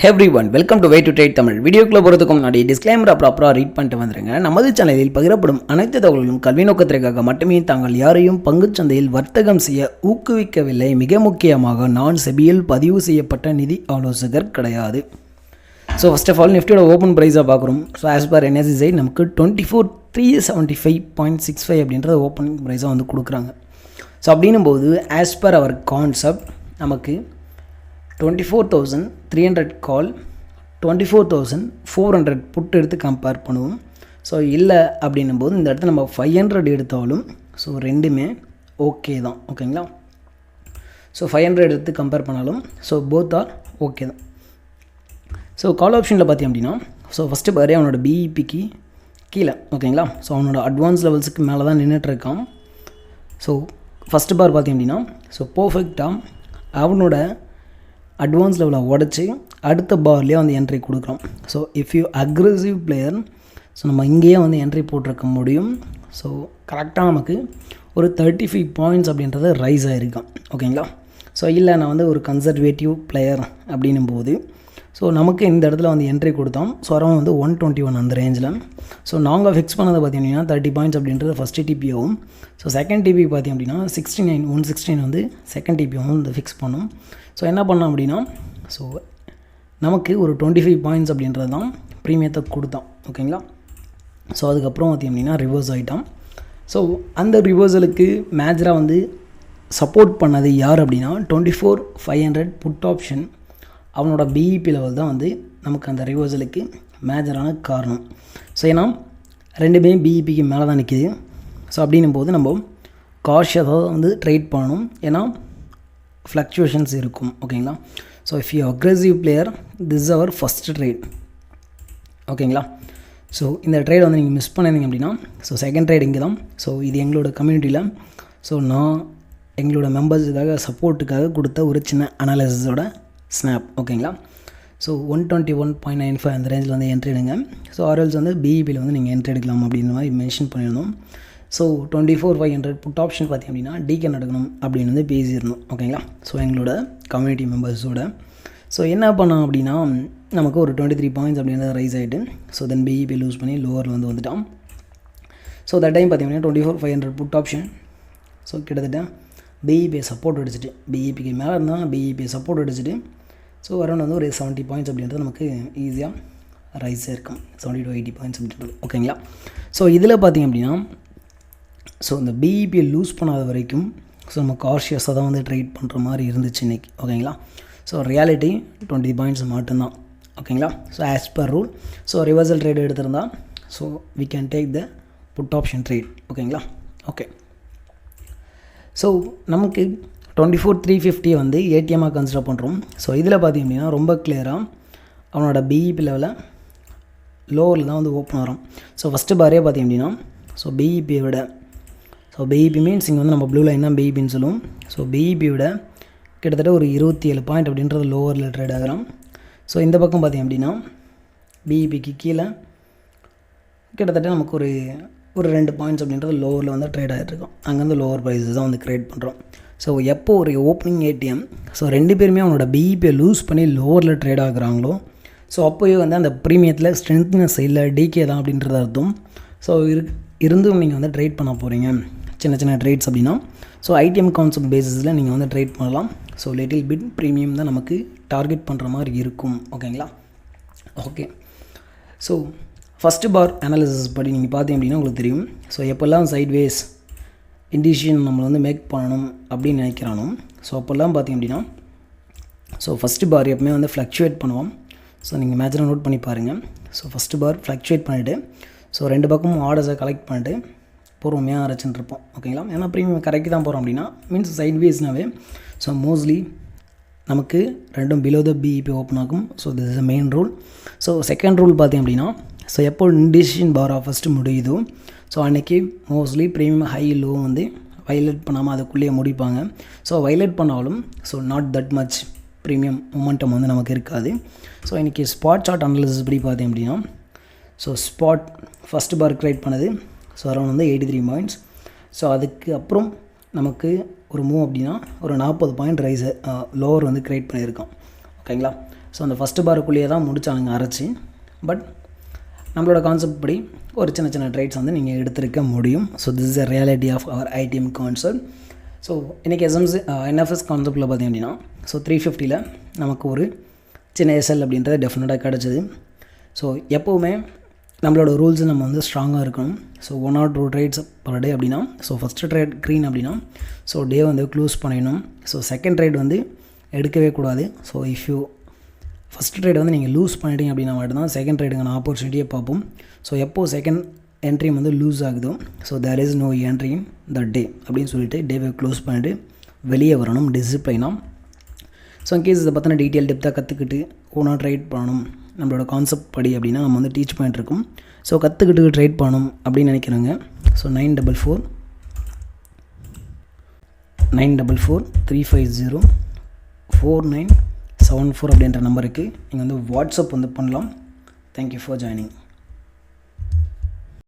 Everyone welcome to way to trade Tamil. வீடியோக்குள்ள போகிறதுக்கு முன்னாடி டிஸ்க்ளைமரை ப்ராப்பராக ரீட் பண்ணிட்டு வந்துருங்க. நமது சேனலில் பகிரப்படும் அனைத்து தகவல்களும் கல்வி நோக்கத்திற்காக மட்டுமே தாங்கள் யாரையும் பங்குச்சந்தையில் வர்த்தகம் செய்ய ஊக்குவிக்கவில்லை. மிக முக்கியமாக நான் செபியில் பதிவு செய்யப்பட்ட நிதி ஆலோசகர் கிடையாது. ஸோ ஃபஸ்ட் ஆஃப் ஆல் நிஃப்டியோட ஓப்பன் ப்ரைஸாக பார்க்குறோம். So as per NSE side நமக்கு 24,375.65 அப்படின்றத ஓப்பனிங் ப்ரைஸாக வந்து கொடுக்குறாங்க. ஸோ அப்படின்னும் போது ஆஸ் பர் அவர் கான்செப்ட் நமக்கு 24,300 கால் 24,400 புட் எடுத்து கம்பேர் பண்ணுவோம். ஸோ இல்லை அப்படின்னும் போது இந்த இடத்துல நம்ம 500 எடுத்தாலும் ஸோ ரெண்டுமே ஓகே தான். ஓகேங்களா? ஸோ 500 எடுத்து கம்பேர் பண்ணாலும் ஸோ போத் ஆர் ஓகே தான். ஸோ கால் ஆப்ஷனில் பார்த்தீங்க அப்படின்னா ஸோ ஃபஸ்ட்டு பாரு அவனோட பிஇபிக்கு கீழே. ஓகேங்களா? ஸோ அவனோட அட்வான்ஸ் லெவல்ஸுக்கு மேலே தான் நின்றுட்டுருக்கான். ஸோ ஃபஸ்ட்டு பார் பார்த்தீங்க அப்படின்னா ஸோ பர்ஃபெக்டாக அவனோட அட்வான்ஸ் லெவலை உடச்சி அடுத்த பார்லேயே வந்து என்ட்ரி கொடுக்குறோம். So if you aggressive player so நம்ம இங்கேயே வந்து என்ட்ரி போட்டிருக்க முடியும். ஸோ கரெக்டாக நமக்கு ஒரு 35 பாயிண்ட்ஸ் அப்படின்றது ரைஸ் ஆகிருக்கான். ஓகேங்களா? ஸோ இல்லை நான் வந்து ஒரு கன்சர்வேட்டிவ் பிளேயர் அப்படின்னும் போது ஸோ நமக்கு இந்த இடத்துல வந்து என்ட்ரி கொடுத்தோம். ஸோ அரௌண்ட் வந்து 121 அந்த ரேஞ்சில். ஸோ நாங்கள் ஃபிக்ஸ் பண்ணதை பார்த்தீங்கன்னா 30 பாயிண்ட்ஸ் அப்படின்றது ஃபஸ்ட்டு டிபியாகவும் ஸோ செகண்ட் டிபி பார்த்திங்க அப்படின்னா 116 வந்து செகண்ட் டிபியாகவும் வந்து ஃபிக்ஸ் பண்ணோம். ஸோ என்ன பண்ணோம் அப்படின்னா ஸோ நமக்கு ஒரு 25 பாயிண்ட்ஸ் அப்படின்றது தான் ப்ரீமியத்தை கொடுத்தோம். ஓகேங்களா? ஸோ அதுக்கப்புறம் பார்த்திங்க அப்படின்னா ரிவர்ஸ் ஆகிட்டான். ஸோ அந்த ரிவர்சலுக்கு மேஜராக வந்து சப்போர்ட் பண்ணது யார் அப்படின்னா 24,500 புட் ஆப்ஷன் அவனோட பிஇபி லெவல் தான் வந்து நமக்கு அந்த ரிவர்சலுக்கு மேஜரான காரணம். ஸோ ஏன்னா ரெண்டுமே பிஇபிக்கு மேலே தான் நிற்கிது. ஸோ அப்படின்னும் போது நம்ம காஷியஸாக வந்து ட்ரேட் பண்ணணும். ஏன்னா ஃப்ளக்சுவேஷன்ஸ் இருக்கும். ஓகேங்களா? So if you aggressive player this is our first trade. ஓகேங்களா? ஸோ இந்த ட்ரேட் வந்து நீங்கள் மிஸ் பண்ணியிருந்தீங்க அப்படின்னா ஸோ செகண்ட் ட்ரேட் இங்கே தான். ஸோ இது எங்களோட கம்யூனிட்டியில் ஸோ நான் எங்களோட மெம்பர்ஸுக்காக சப்போர்ட்டுக்காக கொடுத்த ஒரு சின்ன அனாலிசிஸோட ஸ்னாப். ஓகேங்களா? ஸோ 121.95 அந்த ரேஞ்சில் வந்து என்ட்ரி எடுங்க. ஸோ ஆர்எல்ஸ் வந்து பிஇபியில் வந்து நீங்கள் என்ட்ரி எடுக்கலாம் அப்படின்ற மாதிரி மென்ஷன் பண்ணியிருந்தோம். ஸோ 24,500 புட் ஆப்ஷன் பார்த்திங்க அப்படின்னா டீக்கன் எடுக்கணும் அப்படின்னு வந்து பேசியிருந்தோம். ஓகேங்களா? ஸோ எங்களோட கம்யூனிட்டி மெம்பர்ஸோட ஸோ என்ன பண்ணோம் அப்படின்னா நமக்கு ஒரு 23 பாயிண்ட்ஸ் அப்படின்றது ரைஸ் ஆகிட்டு ஸோ தென் பிஇபி லூஸ் பண்ணி லோவரில் வந்து வந்துட்டான். ஸோ தட் டைம் பார்த்திங்கன்னா 24,500 புட் ஆப்ஷன் ஸோ கிட்டத்தட்ட பிஇபியை சப்போர்ட் அடிச்சுட்டு பிஇபிக்கு மேலே இருந்தால் பிஇபியை சப்போர்ட் அடிச்சுட்டு ஸோ அரௌண்ட் வந்து ஒரு 70 பாயிண்ட்ஸ் அப்படின்றது நமக்கு ஈஸியாக ரைஸ் இருக்கும். 70 to 80 பாயிண்ட்ஸ் அப்படின்றது. ஓகேங்களா? ஸோ இதில் பார்த்திங்க அப்படின்னா ஸோ இந்த பிஇபியை லூஸ் பண்ணாத வரைக்கும் ஸோ நம்ம காஷியஸாக தான் வந்து ட்ரேட் பண்ணுற மாதிரி இருந்துச்சு இன்றைக்கி. ஓகேங்களா? ஸோ ரியாலிட்டி 20 பாயிண்ட்ஸ் மட்டும்தான். ஓகேங்களா? So as per rule so reversal trade எடுத்திருந்தால் so we can take the put option trade. ஓகேங்களா? ஓகே. ஸோ நமக்கு 24,350 வந்து ஏடிஎம்மாக கன்சிடர் பண்ணுறோம். ஸோ இதில் பார்த்திங்க அப்படின்னா ரொம்ப கிளியராக அவனோட பிஇபி லெவலில் லோவரில் தான் வந்து ஓப்பன் வரும். ஸோ ஃபஸ்ட்டு பாரே பார்த்திங்க அப்படின்னா ஸோ பிஇபியை விட ஸோ பிஇபி மீன்ஸ் இங்கே வந்து நம்ம ப்ளூ லைன் தான் பிஇபின்னு சொல்லுவோம். ஸோ பிஇபி விட கிட்டத்தட்ட ஒரு 27 பாயிண்ட் அப்படின்றது லோவரில் ட்ரேட் ஆகிறோம். ஸோ இந்த பக்கம் பார்த்திங்க அப்படின்னா பிஇபிக்கு கீழே கிட்டத்தட்ட நமக்கு ஒரு 2 பாயிண்ட்ஸ் அப்படின்றது லோவரில் வந்து ட்ரேட் ஆகிட்ருக்கோம். அங்கேருந்து லோவர் ப்ரைஸஸ் தான் வந்து க்ரியேட் பண்ணுறோம். ஸோ எப்போ ஒரு ஓப்பனிங் ஏடிஎம் ஸோ ரெண்டு பேருமே அவனோட பிஇபியை லூஸ் பண்ணி லோவரில் ட்ரேட் ஆகுறாங்களோ ஸோ அப்போயே வந்து அந்த ப்ரீமியத்தில் ஸ்ட்ரென்த்னஸ் இல்லை டிகே தான் அப்படின்றது அர்த்தம். ஸோ இருந்தும் நீங்கள் வந்து ட்ரேட் பண்ண போகிறீங்க சின்ன சின்ன ட்ரேட்ஸ் அப்படின்னா ஸோ ஐடிஎம் கான்செப்ட் பேசிஸில் நீங்கள் வந்து ட்ரேட் பண்ணலாம். ஸோ லிட்டில் பிட் ப்ரீமியம் தான் நமக்கு டார்கெட் பண்ணுற மாதிரி இருக்கும். ஓகேங்களா? ஓகே. ஸோ ஃபஸ்ட்டு பார் அனாலிசிஸ் படி நீங்கள் பார்த்தீங்க அப்படின்னா உங்களுக்கு தெரியும். ஸோ எப்போல்லாம் சைட்வேஸ் இண்டிஷன் நம்மளை வந்து மேக் பண்ணணும் அப்படின்னு நினைக்கிறானோ ஸோ அப்போல்லாம் பார்த்திங்க அப்படின்னா ஸோ ஃபஸ்ட்டு பார் எப்பவுமே வந்து ஃப்ளக்சுவேட் பண்ணுவோம். ஸோ நீங்கள் மேஜராக நோட் பண்ணி பாருங்கள். ஸோ ஃபஸ்ட்டு பார் ஃப்ளக்சுவேட் பண்ணிவிட்டு ஸோ ரெண்டு பக்கமும் ஆர்டர்ஸை கலெக்ட் பண்ணிட்டு பொறுமையாக அரைச்சின்னு இருப்போம். ஓகேங்களா? ஏன்னா ப்ரீமியம் கரெக்ட் தான் போகிறோம் அப்படின்னா மீன்ஸ் சைட்வேஸ்னாவே ஸோ மோஸ்ட்லி நமக்கு ரெண்டும் பிலோ த பிஇபி ஓப்பன் ஆகும். So this is a main rule. So second rule பார்த்திங்க அப்படின்னா ஸோ எப்போ இண்டிசிஷன் பாராக ஃபஸ்ட்டு முடியுதோ ஸோ அன்றைக்கி மோஸ்ட்லி ப்ரீமியம் ஹை லோ வந்து வைலேட் பண்ணாமல் அதுக்குள்ளேயே முடிப்பாங்க. ஸோ வைலேட் பண்ணாலும் so not that much premium momentum வந்து நமக்கு இருக்காது. ஸோ இன்றைக்கி ஸ்பாட் சார்ட் அனாலிசிஸ் படி பார்த்தீங்க அப்படின்னா ஸோ ஸ்பாட் ஃபஸ்ட்டு பார் க்ரியேட் பண்ணது ஸோ அரௌண்ட் வந்து 83 பாயிண்ட்ஸ். ஸோ அதுக்கு அப்புறம் நமக்கு ஒரு மூவ் அப்படின்னா ஒரு 40 பாயிண்ட் ரைஸ் லோவர் வந்து க்ரியேட் பண்ணியிருக்கோம். ஓகேங்களா? ஸோ அந்த ஃபஸ்ட்டு பாருக்குள்ளேயே தான் முடிச்சானுங்க அரைச்சி. பட் நம்மளோட கான்செப்ட் படி ஒரு சின்ன சின்ன ட்ரேட்ஸ் வந்து நீங்கள் எடுத்திருக்க முடியும். So this is a reality of our ITM concept. So இன்றைக்கி என்எஃப்எஸ் கான்செப்ட்டில் பார்த்திங்க அப்படின்னா ஸோ 350 நமக்கு ஒரு சின்ன எஸ்எல் அப்படின்றது டெஃபினட்டாக கிடச்சிது. ஸோ எப்போவுமே நம்மளோட ரூல்ஸ் நம்ம வந்து ஸ்ட்ராங்காக இருக்கணும். So 1 or 2 trades per day அப்படின்னா, ஸோ ஃபஸ்ட்டு ட்ரேட் க்ரீன் அப்படின்னா ஸோ டே வந்து க்ளோஸ் பண்ணிடணும். ஸோ செகண்ட் ட்ரேட் வந்து எடுக்கவே கூடாது. So if you first trade வந்து நீங்கள் லூஸ் பண்ணிட்டீங்க அப்படின்னா மட்டும்தான் செகண்ட் ட்ரேடுக்கான ஆப்பர்ச்சுனிட்டியை பார்ப்போம். ஸோ எப்போது செகண்ட் என்ட்ரி வந்து லூஸ் ஆகுதோ so there is no entry in the day அப்படின்னு சொல்லிட்டு டேவை க்ளோஸ் பண்ணிவிட்டு வெளியே வரணும் டிசிப்ளைனாக. ஸோ இன்கேஸ் இதை பற்றின டீட்டெயில் டெப்த்தாக கற்றுக்கிட்டு ஓனாக ட்ரேட் பண்ணணும் நம்மளோட கான்செப்ட் படி அப்படின்னா நம்ம வந்து டீச் பண்ணிட்டுருக்கோம். ஸோ கற்றுக்கிட்டு ட்ரேட் பண்ணணும் அப்படின்னு நினைக்கிறேங்க. ஸோ 944-350-4974 அப்படின்ற நம்பருக்கு நீங்கள் வந்து வாட்ஸ்அப் வந்து பண்ணலாம். Thank you for joining.